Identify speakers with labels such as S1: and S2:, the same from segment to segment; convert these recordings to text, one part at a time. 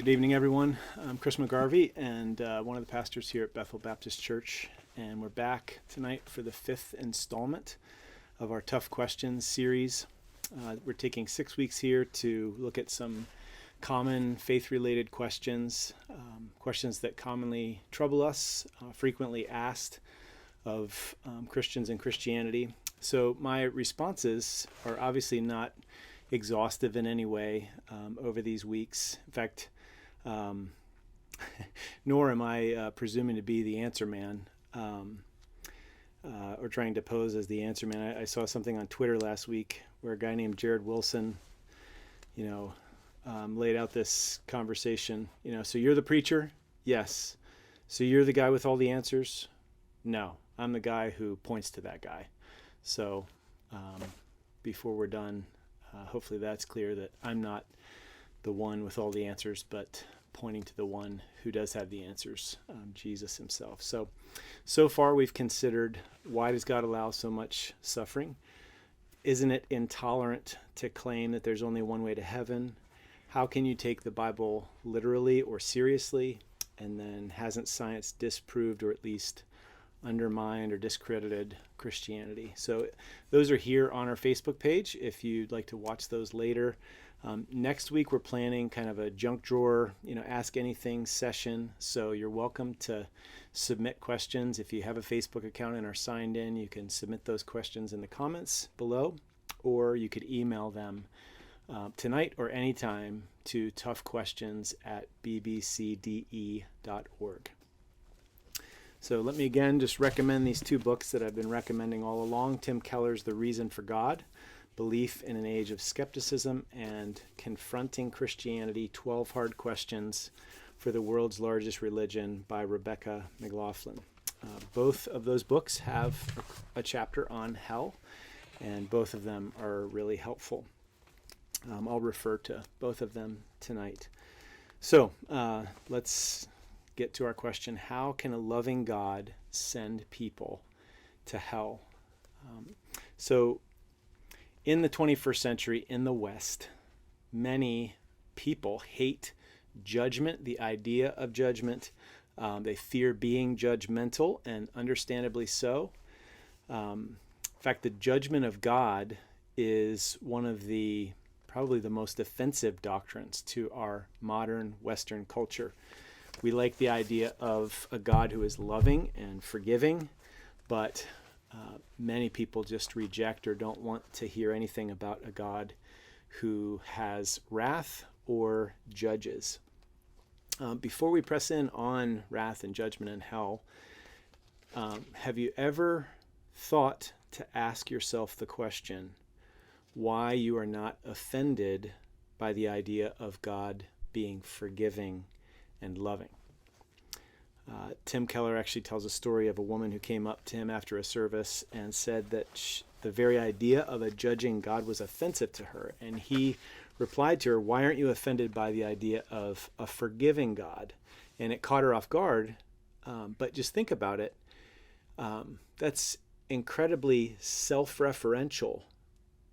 S1: Good evening, everyone. I'm Chris McGarvey, and one of the pastors here at Bethel Baptist Church, and we're back tonight for the fifth installment of our Tough Questions series. We're taking 6 weeks here to look at some common faith-related questions, questions that commonly trouble us, frequently asked of Christians and Christianity. So my responses are obviously not exhaustive in any way over these weeks. In fact, nor am I presuming to be the answer man or trying to pose as the answer man. I saw something on Twitter last week where a guy named Jared Wilson, laid out this conversation. So you're the preacher? Yes. So you're the guy with all the answers? No. I'm the guy who points to that guy. So before we're done, hopefully that's clear that I'm not the one with all the answers, but pointing to the one who does have the answers, Jesus himself. So far we've considered, why does God allow so much suffering? Isn't it intolerant to claim that there's only one way to heaven? How can you take the Bible literally or seriously? And then hasn't science disproved or at least undermined or discredited Christianity? So those are here on our Facebook page if you'd like to watch those later. Next week we're planning kind of a junk drawer, ask anything session. So you're welcome to submit questions. If you have a Facebook account and are signed in, you can submit those questions in the comments below, or you could email them tonight or anytime to toughquestions@bbcde.org. So let me again just recommend these two books that I've been recommending all along. Tim Keller's The Reason for God, Belief in an Age of Skepticism, and Confronting Christianity, 12 Hard Questions for the World's Largest Religion by Rebecca McLaughlin. Both of those books have a chapter on hell, and both of them are really helpful. I'll refer to both of them tonight. So let's get to our question. How can a loving God send people to hell? So in the 21st century in the West, many people hate judgment, the idea of judgment. They fear being judgmental, and understandably so. In fact, the judgment of God is one of probably the most offensive doctrines to our modern Western culture. We like the idea of a God who is loving and forgiving, but many people just reject or don't want to hear anything about a God who has wrath or judges. Before we press in on wrath and judgment and hell, have you ever thought to ask yourself the question why you are not offended by the idea of God being forgiving and loving? Tim Keller actually tells a story of a woman who came up to him after a service and said that the very idea of a judging God was offensive to her. And he replied to her, "Why aren't you offended by the idea of a forgiving God?" And it caught her off guard. But just think about it. That's incredibly self-referential.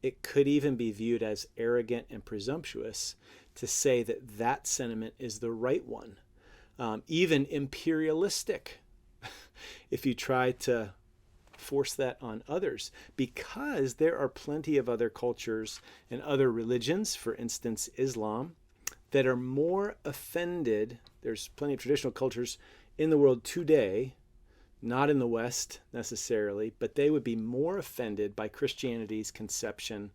S1: It could even be viewed as arrogant and presumptuous to say that that sentiment is the right one. Even imperialistic, if you try to force that on others, because there are plenty of other cultures and other religions, for instance, Islam, that are more offended. There's plenty of traditional cultures in the world today, not in the West necessarily, but they would be more offended by Christianity's conception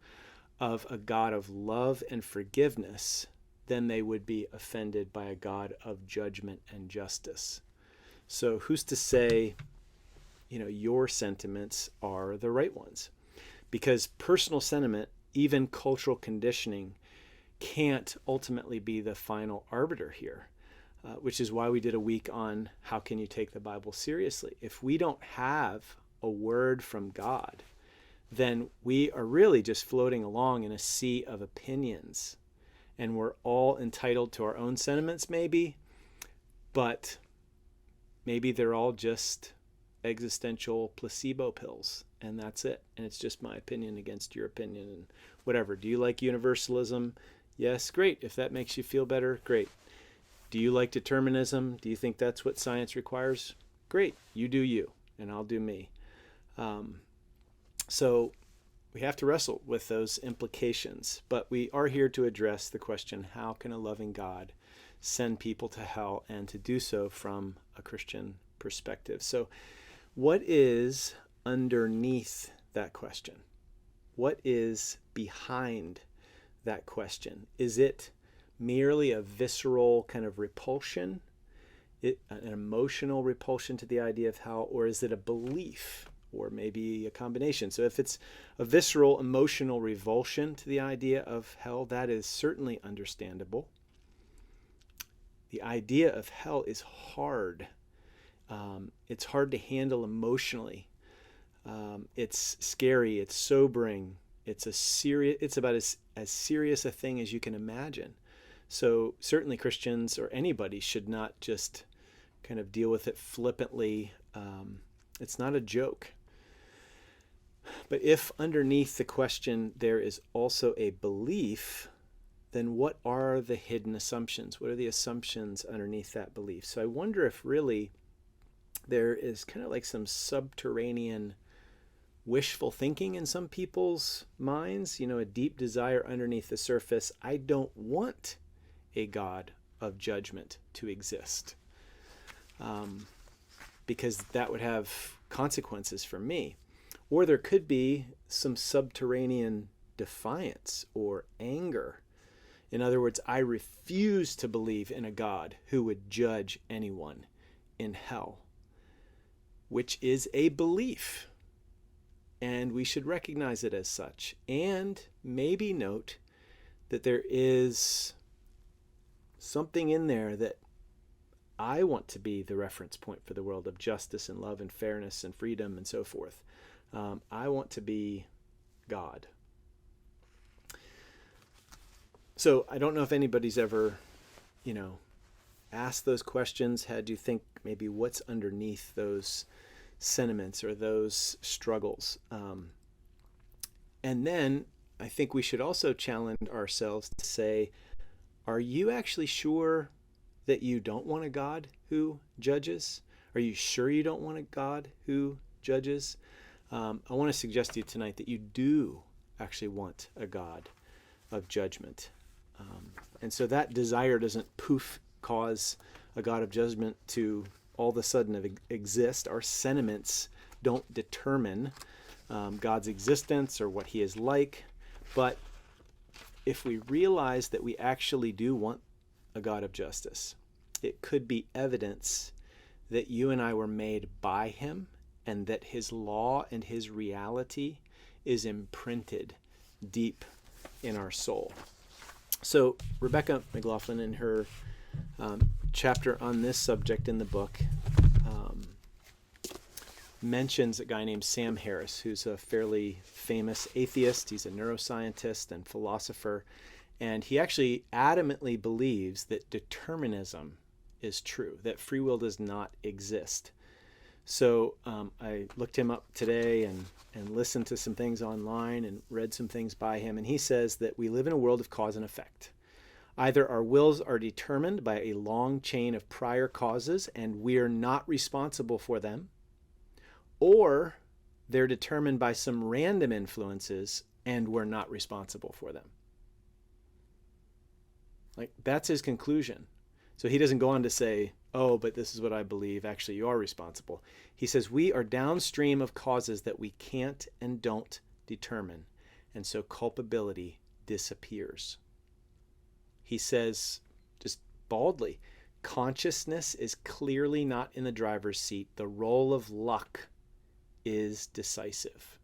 S1: of a God of love and forgiveness than they would be offended by a God of judgment and justice. So who's to say, your sentiments are the right ones? Because personal sentiment, even cultural conditioning, can't ultimately be the final arbiter here, which is why we did a week on how can you take the Bible seriously. If we don't have a word from God, then we are really just floating along in a sea of opinions. And we're all entitled to our own sentiments, maybe, but maybe they're all just existential placebo pills, and that's it. And it's just my opinion against your opinion and whatever. Do you like universalism? Yes, great. If that makes you feel better, great. Do you like determinism? Do you think that's what science requires? Great, you do you, and I'll do me. So we have to wrestle with those implications, but we are here to address the question, how can a loving God send people to hell, and to do so from a Christian perspective? So what is underneath that question? What is behind that question? Is it merely a visceral kind of repulsion, an emotional repulsion to the idea of hell, or is it a belief, or maybe a combination? So if it's a visceral emotional revulsion to the idea of hell, that is certainly understandable. The idea of hell is hard. It's hard to handle emotionally. It's scary. It's sobering. It's about as serious a thing as you can imagine. So certainly Christians or anybody should not just kind of deal with it flippantly. It's not a joke. But if underneath the question there is also a belief, then what are the hidden assumptions? What are the assumptions underneath that belief? So I wonder if really there is kind of like some subterranean wishful thinking in some people's minds, a deep desire underneath the surface. I don't want a God of judgment to exist, because that would have consequences for me. Or there could be some subterranean defiance or anger. In other words, I refuse to believe in a God who would judge anyone in hell, which is a belief. And we should recognize it as such. And maybe note that there is something in there that I want to be the reference point for the world of justice and love and fairness and freedom and so forth. I want to be God. So I don't know if anybody's ever, asked those questions, had you think maybe what's underneath those sentiments or those struggles. And then I think we should also challenge ourselves to say, are you actually sure that you don't want a God who judges? Are you sure you don't want a God who judges? I want to suggest to you tonight that you do actually want a God of judgment. And so that desire doesn't cause a God of judgment to all of a sudden exist. Our sentiments don't determine God's existence or what he is like. But if we realize that we actually do want a God of justice, it could be evidence that you and I were made by him, and that his law and his reality is imprinted deep in our soul. So Rebecca McLaughlin, in her chapter on this subject in the book, mentions a guy named Sam Harris, who's a fairly famous atheist. He's a neuroscientist and philosopher, and he actually adamantly believes that determinism is true, that free will does not exist. So I looked him up today and listened to some things online and read some things by him, and he says that we live in a world of cause and effect. Either our wills are determined by a long chain of prior causes and we're not responsible for them, or they're determined by some random influences and we're not responsible for them. Like, that's his conclusion. So he doesn't go on to say, oh, but this is what I believe. Actually, you are responsible. He says we are downstream of causes that we can't and don't determine, and so culpability disappears. He says, just baldly, consciousness is clearly not in the driver's seat. The role of luck is decisive.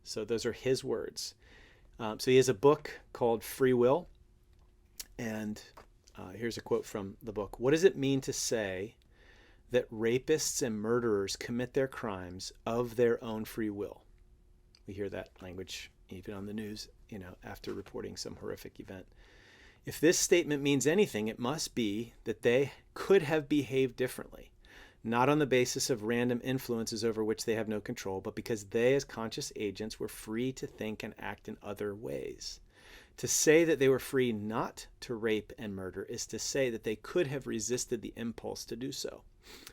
S1: So those are his words. So he has a book called Free Will, and here's a quote from the book. What does it mean to say that rapists and murderers commit their crimes of their own free will? We hear that language even on the news, after reporting some horrific event. If this statement means anything, it must be that they could have behaved differently, not on the basis of random influences over which they have no control, but because they, as conscious agents, were free to think and act in other ways. To say that they were free not to rape and murder is to say that they could have resisted the impulse to do so.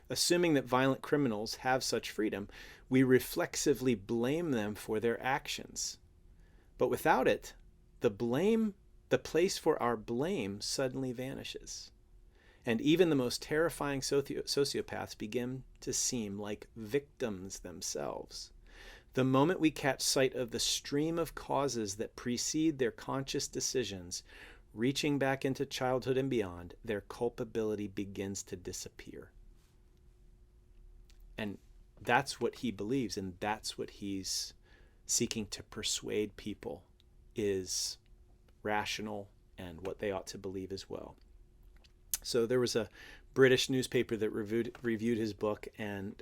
S1: Assuming that violent criminals have such freedom, we reflexively blame them for their actions. But without it, the place for our blame suddenly vanishes. And even the most terrifying sociopaths begin to seem like victims themselves. The moment we catch sight of the stream of causes that precede their conscious decisions, reaching back into childhood and beyond, their culpability begins to disappear. And that's what he believes, and that's what he's seeking to persuade people is rational and what they ought to believe as well. So there was a British newspaper that reviewed his book, and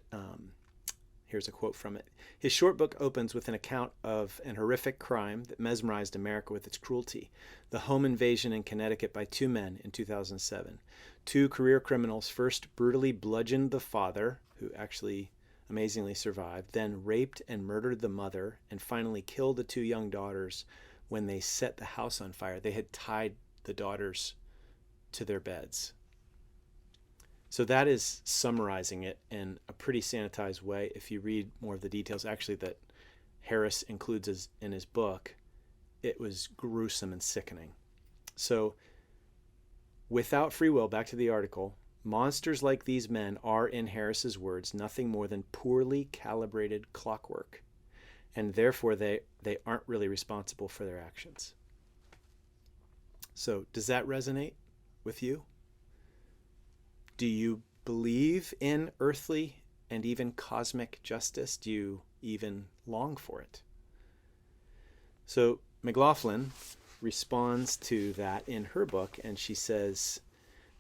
S1: here's a quote from it. His short book opens with an account of an horrific crime that mesmerized America with its cruelty: the home invasion in Connecticut by two men in 2007. Two career criminals first brutally bludgeoned the father, who actually amazingly survived, then raped and murdered the mother, and finally killed the two young daughters when they set the house on fire. They had tied the daughters to their beds. So that is summarizing it in a pretty sanitized way. If you read more of the details, actually, that Harris includes in his book, it was gruesome and sickening. So without free will, back to the article, monsters like these men are, in Harris's words, nothing more than poorly calibrated clockwork, and therefore they aren't really responsible for their actions. So does that resonate with you? Do you believe in earthly and even cosmic justice? Do you even long for it? So McLaughlin responds to that in her book, and she says,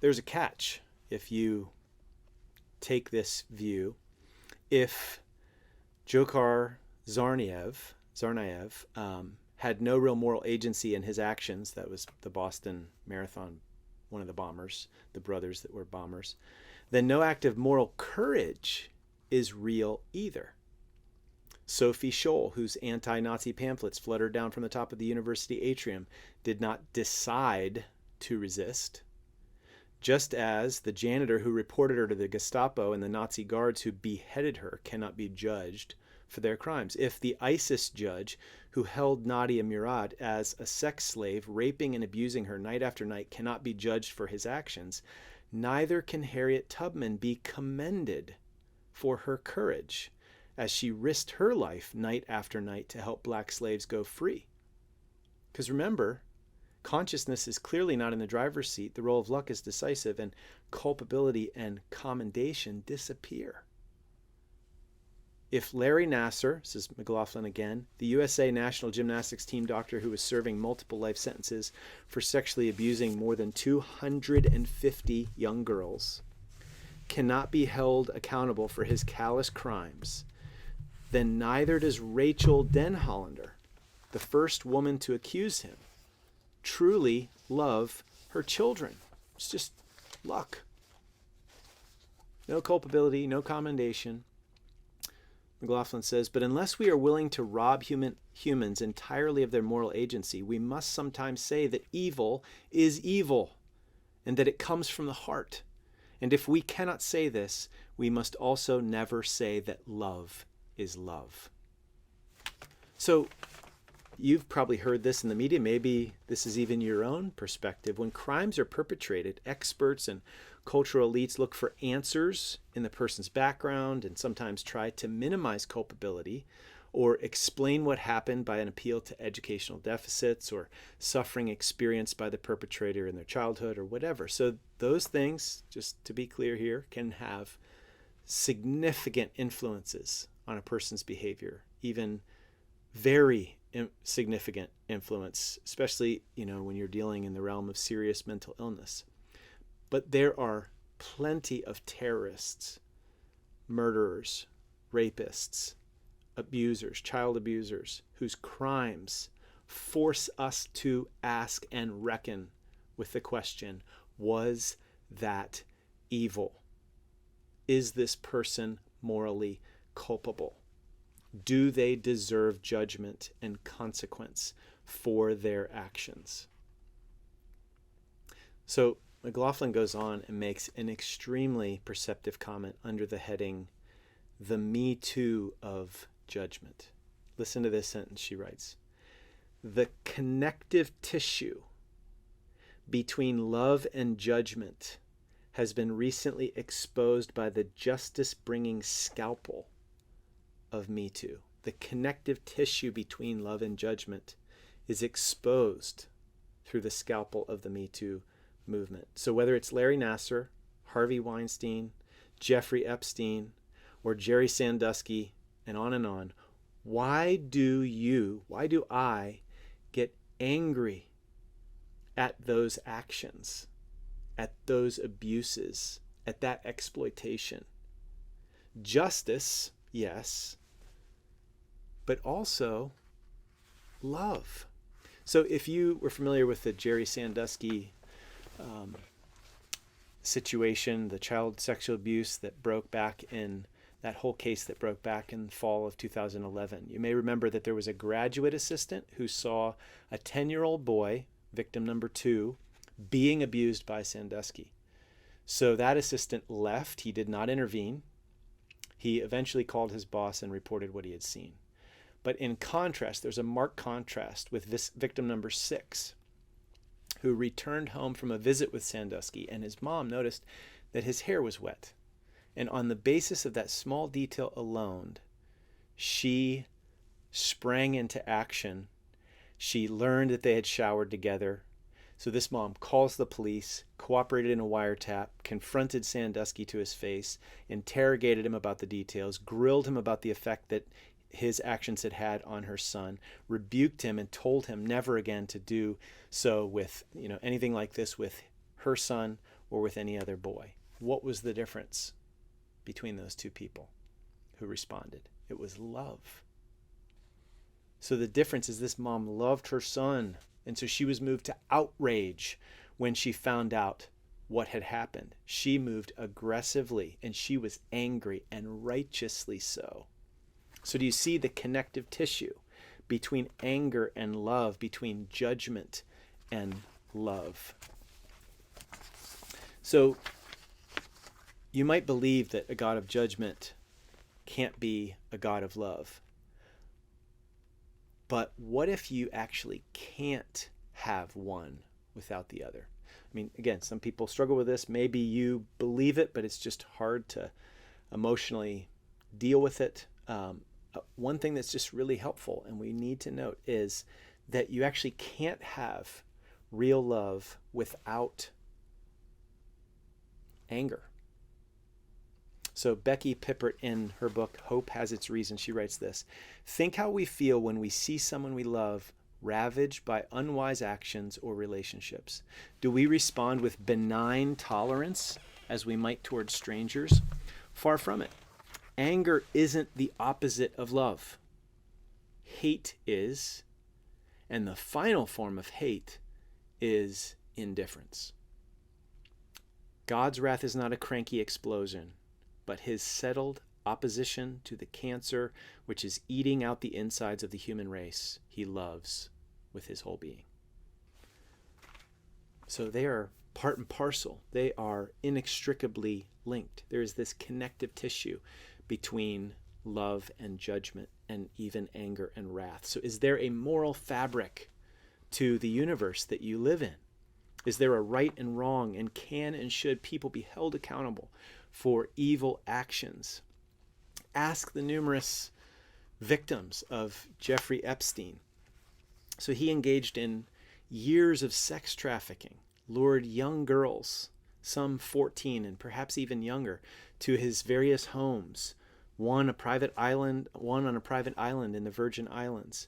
S1: there's a catch if you take this view. If Dzhokhar Tsarnaev had no real moral agency in his actions, that was the Boston Marathon, one of the bombers, the brothers that were bombers, then no act of moral courage is real either. Sophie Scholl, whose anti-Nazi pamphlets fluttered down from the top of the university atrium, did not decide to resist, just as the janitor who reported her to the Gestapo and the Nazi guards who beheaded her cannot be judged for their crimes. If the ISIS judge who held Nadia Murad as a sex slave, raping and abusing her night after night, cannot be judged for his actions, neither can Harriet Tubman be commended for her courage, as she risked her life night after night to help black slaves go free. Because remember, consciousness is clearly not in the driver's seat, the role of luck is decisive, and culpability and commendation disappear. If Larry Nassar, this is McLaughlin again, the USA national gymnastics team doctor who was serving multiple life sentences for sexually abusing more than 250 young girls, cannot be held accountable for his callous crimes, then neither does Rachel Denhollander, the first woman to accuse him, truly love her children. It's just luck. No culpability, no commendation. McLaughlin says, but unless we are willing to rob humans entirely of their moral agency, we must sometimes say that evil is evil and that it comes from the heart. And if we cannot say this, we must also never say that love is love. So you've probably heard this in the media. Maybe this is even your own perspective. When crimes are perpetrated, experts and cultural elites look for answers in the person's background and sometimes try to minimize culpability or explain what happened by an appeal to educational deficits or suffering experienced by the perpetrator in their childhood or whatever. So those things, just to be clear here, can have significant influences on a person's behavior, even very significant influence, especially, when you're dealing in the realm of serious mental illness. But there are plenty of terrorists, murderers, rapists, abusers, child abusers, whose crimes force us to ask and reckon with the question, was that evil? Is this person morally culpable? Do they deserve judgment and consequence for their actions. So McLaughlin goes on and makes an extremely perceptive comment under the heading, "The Me Too of Judgment." Listen to this sentence she writes. "The connective tissue between love and judgment has been recently exposed by the justice-bringing scalpel of Me Too." The connective tissue between love and judgment is exposed through the scalpel of the Me Too movement. So whether it's Larry Nassar, Harvey Weinstein, Jeffrey Epstein, or Jerry Sandusky, and on, why do I get angry at those actions, at those abuses, at that exploitation? Justice, yes, but also love. So if you were familiar with the Jerry Sandusky situation, the child sexual abuse that broke back in that whole case that broke back in the fall of 2011, you may remember that there was a graduate assistant who saw a 10-year-old boy, victim number 2, being abused by Sandusky. So that assistant left. He did not intervene. He eventually called his boss and reported what he had seen. But in contrast, there's a marked contrast with this victim number 6, who returned home from a visit with Sandusky, and his mom noticed that his hair was wet. And on the basis of that small detail alone, she sprang into action. She learned that they had showered together. So this mom calls the police, cooperated in a wiretap, confronted Sandusky to his face, interrogated him about the details, grilled him about the effect that his actions had had on her son, rebuked him and told him never again to do so with, anything like this with her son or with any other boy. What was the difference between those two people who responded? It was love. So the difference is this mom loved her son, and so she was moved to outrage when she found out what had happened. She moved aggressively, and she was angry, and righteously so. So do you see the connective tissue between anger and love, between judgment and love? So you might believe that a God of judgment can't be a God of love. But what if you actually can't have one without the other? I mean, again, some people struggle with this. Maybe you believe it, but it's just hard to emotionally deal with it. One thing that's just really helpful and we need to note is that you actually can't have real love without anger. So Becky Pippert, in her book, Hope Has Its Reason, she writes this: "Think how we feel when we see someone we love ravaged by unwise actions or relationships. Do we respond with benign tolerance as we might towards strangers? Far from it. Anger isn't the opposite of love. Hate is, and the final form of hate is indifference. God's wrath is not a cranky explosion, but his settled opposition to the cancer which is eating out the insides of the human race he loves with his whole being." So they are part and parcel. They are inextricably linked. There is this connective tissue between love and judgment and even anger and wrath. So is there a moral fabric to the universe that you live in? Is there a right and wrong, and can and should people be held accountable for evil actions? Ask the numerous victims of Jeffrey Epstein. So he engaged in years of sex trafficking, lured young girls, some 14 and perhaps even younger, to his various homes, one on a private island in the Virgin Islands.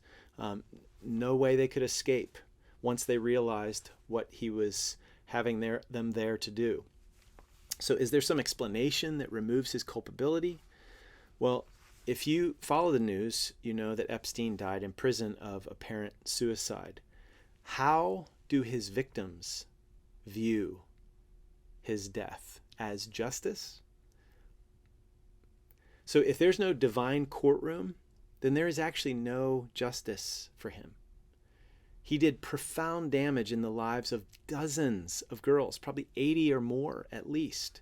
S1: No way they could escape once they realized what he was having them there to do. So is there some explanation that removes his culpability? Well, if you follow the news, you know that Epstein died in prison of apparent suicide. How do his victims view his death? As justice? So if there's no divine courtroom, then there is actually no justice for him. He did profound damage in the lives of dozens of girls, probably 80 or more at least.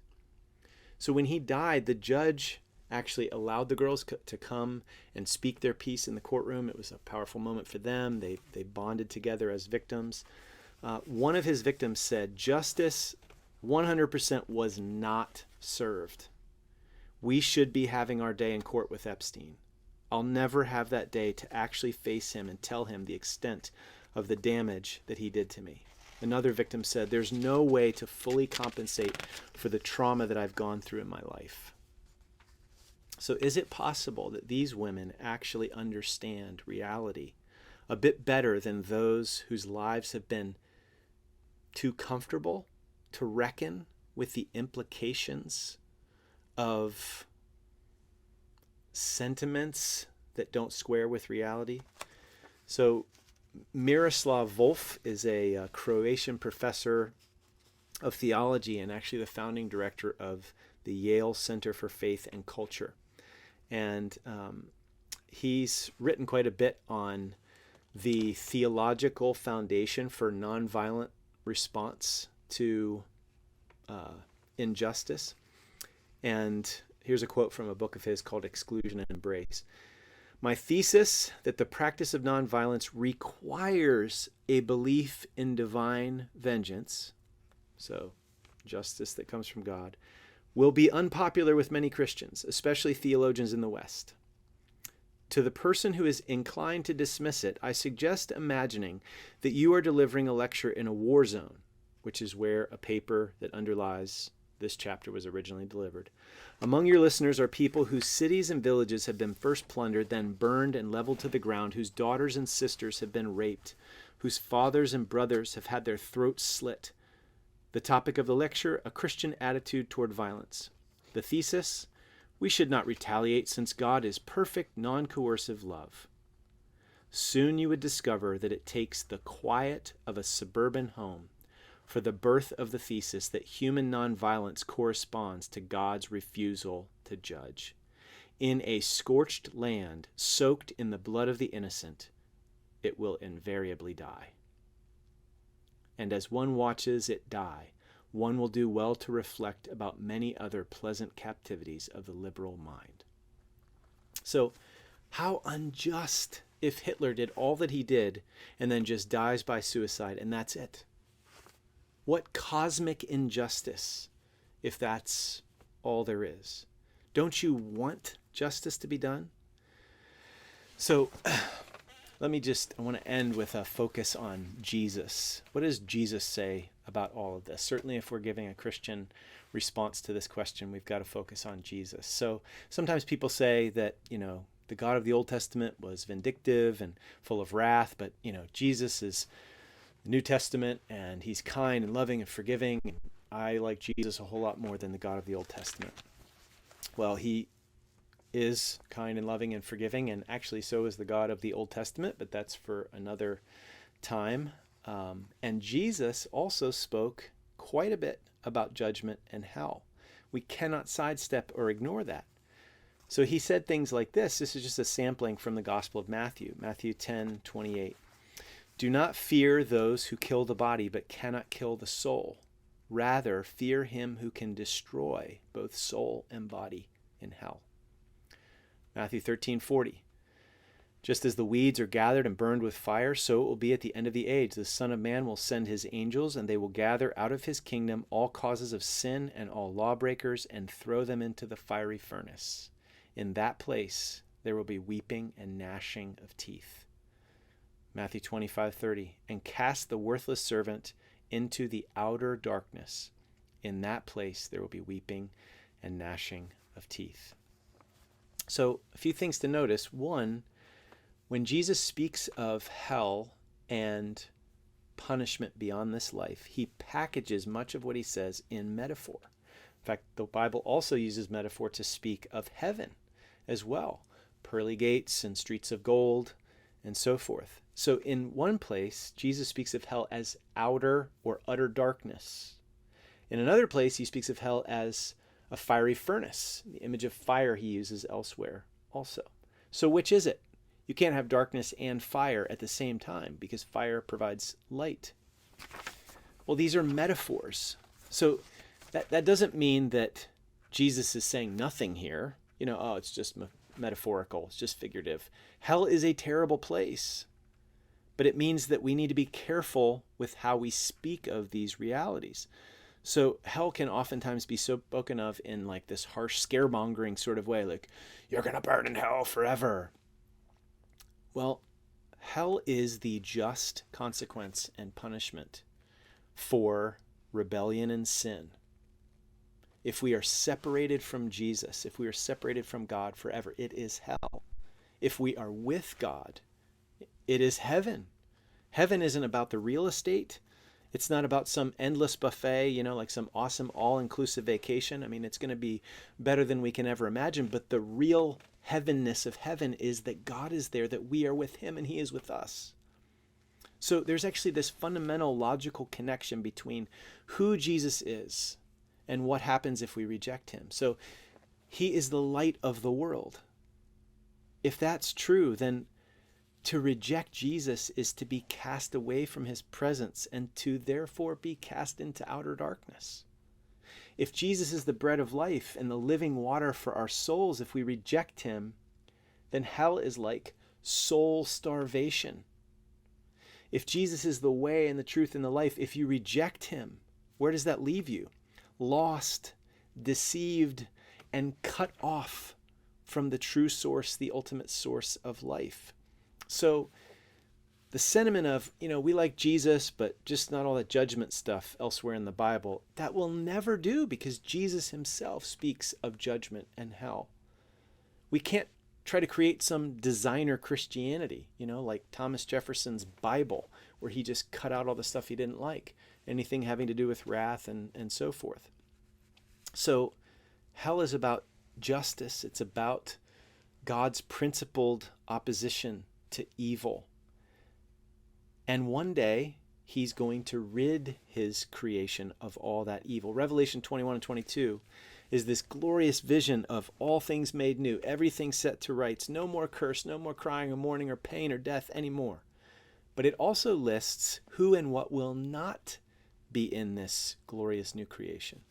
S1: So when he died, the judge actually allowed the girls to come and speak their piece in the courtroom. It was a powerful moment for them. They bonded together as victims. One of his victims said, "Justice 100% was not served. We should be having our day in court with Epstein. I'll never have that day to actually face him and tell him the extent of the damage that he did to me." Another victim said, "There's no way to fully compensate for the trauma that I've gone through in my life." So is it possible that these women actually understand reality a bit better than those whose lives have been too comfortable to reckon with the implications of sentiments that don't square with reality? So Miroslav Volf is a Croatian professor of theology and actually the founding director of the Yale Center for Faith and Culture. And he's written quite a bit on the theological foundation for nonviolent response to injustice. And here's a quote from a book of his called Exclusion and Embrace. "My thesis that the practice of nonviolence requires a belief in divine vengeance," so justice that comes from God, "will be unpopular with many Christians, especially theologians in the West. To the person who is inclined to dismiss it, I suggest imagining that you are delivering a lecture in a war zone," which is where a paper that underlies this chapter was originally delivered. "Among your listeners are people whose cities and villages have been first plundered, then burned and leveled to the ground, whose daughters and sisters have been raped, whose fathers and brothers have had their throats slit. The topic of the lecture, a Christian attitude toward violence. The thesis, we should not retaliate since God is perfect, non-coercive love. Soon you would discover that it takes the quiet of a suburban home for the birth of the thesis that human nonviolence corresponds to God's refusal to judge. In a scorched land, soaked in the blood of the innocent, it will invariably die. And as one watches it die, one will do well to reflect about many other pleasant captivities of the liberal mind." So, how unjust if Hitler did all that he did and then just dies by suicide and that's it. What cosmic injustice if that's all there is. Don't you want justice to be done? So I want to end with a focus on Jesus. What does Jesus say about all of this? Certainly if we're giving a Christian response to this question, we've got to focus on Jesus. So sometimes people say that, the God of the Old Testament was vindictive and full of wrath, but, Jesus is the New Testament and he's kind and loving and forgiving. And I like Jesus a whole lot more than the God of the Old Testament. Well, he is kind and loving and forgiving, and actually so is the God of the Old Testament, but that's for another time. And Jesus also spoke quite a bit about judgment and hell. We cannot sidestep or ignore that. So he said things like this. This is just a sampling from the Gospel of Matthew, Matthew 10:28. "Do not fear those who kill the body but cannot kill the soul. Rather, fear him who can destroy both soul and body in hell." Matthew 13:40. "Just as the weeds are gathered and burned with fire, so it will be at the end of the age. The Son of Man will send his angels, and they will gather out of his kingdom all causes of sin and all lawbreakers and throw them into the fiery furnace. In that place there will be weeping and gnashing of teeth." Matthew 25:30. "And cast the worthless servant into the outer darkness. In that place there will be weeping and gnashing of teeth." So a few things to notice. One, when Jesus speaks of hell and punishment beyond this life, he packages much of what he says in metaphor. In fact, the Bible also uses metaphor to speak of heaven as well. Pearly gates and streets of gold and so forth. So in one place, Jesus speaks of hell as outer or utter darkness. In another place, he speaks of hell as a fiery furnace. The image of fire he uses elsewhere also. So which is it? You can't have darkness and fire at the same time because fire provides light. Well, these are metaphors. So that doesn't mean that Jesus is saying nothing here. Oh, it's just metaphorical. It's just figurative. Hell is a terrible place. But it means that we need to be careful with how we speak of these realities. So hell can oftentimes be spoken of in like this harsh scaremongering sort of way, like, you're going to burn in hell forever. Well, hell is the just consequence and punishment for rebellion and sin. If we are separated from Jesus, if we are separated from God forever, it is hell. If we are with God, it is heaven. Heaven isn't about the real estate. It's not about some endless buffet, like some awesome all-inclusive vacation. I mean, it's going to be better than we can ever imagine. But the real heavenness of heaven is that God is there, that we are with him and he is with us. So there's actually this fundamental logical connection between who Jesus is and what happens if we reject him. So he is the light of the world. If that's true, then to reject Jesus is to be cast away from his presence and to therefore be cast into outer darkness. If Jesus is the bread of life and the living water for our souls, if we reject him, then hell is like soul starvation. If Jesus is the way and the truth and the life, if you reject him, where does that leave you? Lost, deceived, and cut off from the true source, the ultimate source of life. So the sentiment of, we like Jesus, but just not all that judgment stuff elsewhere in the Bible, that will never do because Jesus himself speaks of judgment and hell. We can't try to create some designer Christianity, like Thomas Jefferson's Bible, where he just cut out all the stuff he didn't like, anything having to do with wrath and so forth. So hell is about justice. It's about God's principled opposition to evil. And one day, he's going to rid his creation of all that evil. Revelation 21 and 22 is this glorious vision of all things made new, everything set to rights, no more curse, no more crying or mourning or pain or death anymore. But it also lists who and what will not be in this glorious new creation.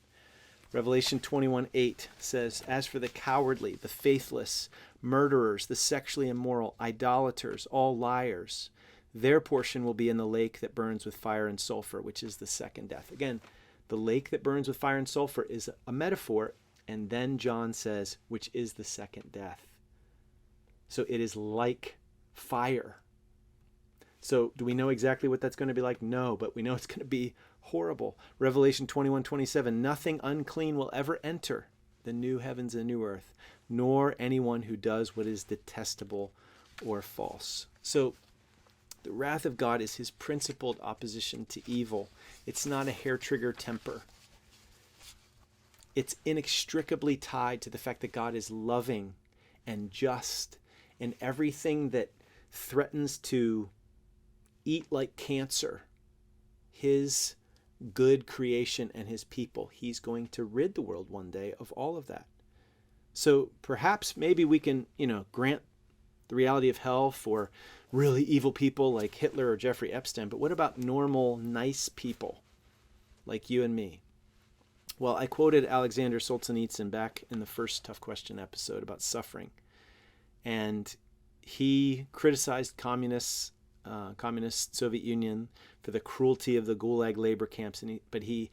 S1: Revelation 21:8 says, as for the cowardly, the faithless, murderers, the sexually immoral, idolaters, all liars, their portion will be in the lake that burns with fire and sulfur, which is the second death. Again, the lake that burns with fire and sulfur is a metaphor, and then John says, which is the second death. So it is like fire. So do we know exactly what that's going to be like? No, but we know it's going to be horrible. Revelation 21:27, nothing unclean will ever enter the new heavens and new earth, nor anyone who does what is detestable or false. So the wrath of God is his principled opposition to evil. It's not a hair-trigger temper. It's inextricably tied to the fact that God is loving and just, and everything that threatens to eat like cancer his good creation and his people, he's going to rid the world one day of all of that. So perhaps maybe we can, grant the reality of hell for really evil people like Hitler or Jeffrey Epstein, but what about normal, nice people like you and me? Well, I quoted Alexander Solzhenitsyn back in the first Tough Question episode about suffering, and he criticized communist Soviet Union for the cruelty of the Gulag labor camps, but he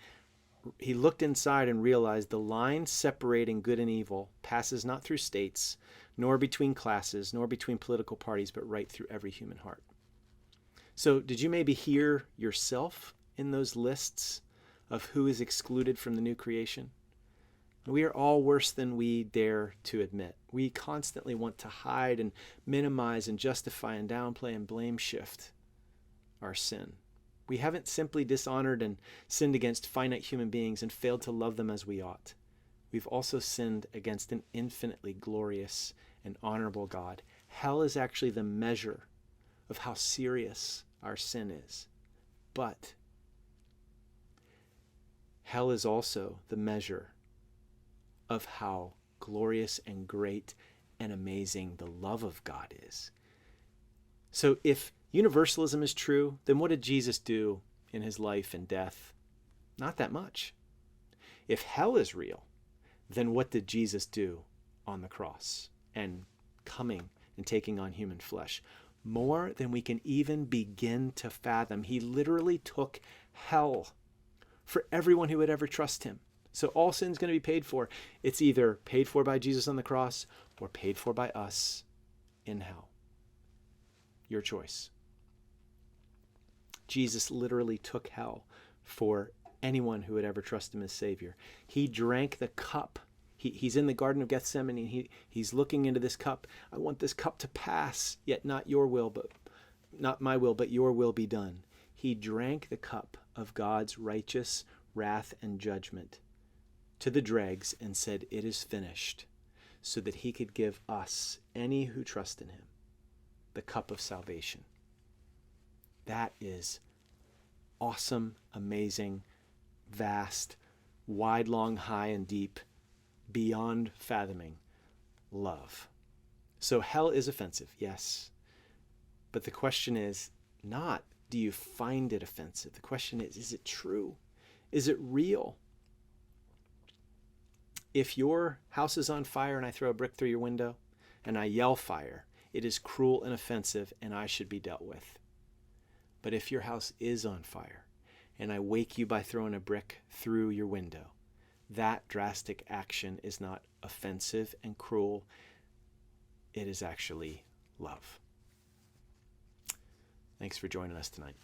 S1: looked inside and realized the line separating good and evil passes not through states, nor between classes, nor between political parties, but right through every human heart. So did you maybe hear yourself in those lists of who is excluded from the new creation? We are all worse than we dare to admit. We constantly want to hide and minimize and justify and downplay and blame shift our sin. We haven't simply dishonored and sinned against finite human beings and failed to love them as we ought. We've also sinned against an infinitely glorious and honorable God. Hell is actually the measure of how serious our sin is. But hell is also the measure of how glorious and great and amazing the love of God is. So if universalism is true, then what did Jesus do in his life and death? Not that much. If hell is real, then what did Jesus do on the cross and coming and taking on human flesh? More than we can even begin to fathom. He literally took hell for everyone who would ever trust him. So all sin's going to be paid for. It's either paid for by Jesus on the cross or paid for by us in hell. Your choice. Jesus literally took hell for anyone who would ever trust him as Savior. He drank the cup. He's in the Garden of Gethsemane. He's looking into this cup. I want this cup to pass, yet not your will, but not my will, but your will be done. He drank the cup of God's righteous wrath and judgment to the dregs and said, "It is finished," so that he could give us, any who trust in him, the cup of salvation. That is awesome, amazing, vast, wide, long, high, and deep, beyond fathoming love. So hell is offensive, yes. But the question is not, do you find it offensive? The question is it true? Is it real? If your house is on fire and I throw a brick through your window and I yell fire, it is cruel and offensive and I should be dealt with. But if your house is on fire and I wake you by throwing a brick through your window, that drastic action is not offensive and cruel. It is actually love. Thanks for joining us tonight.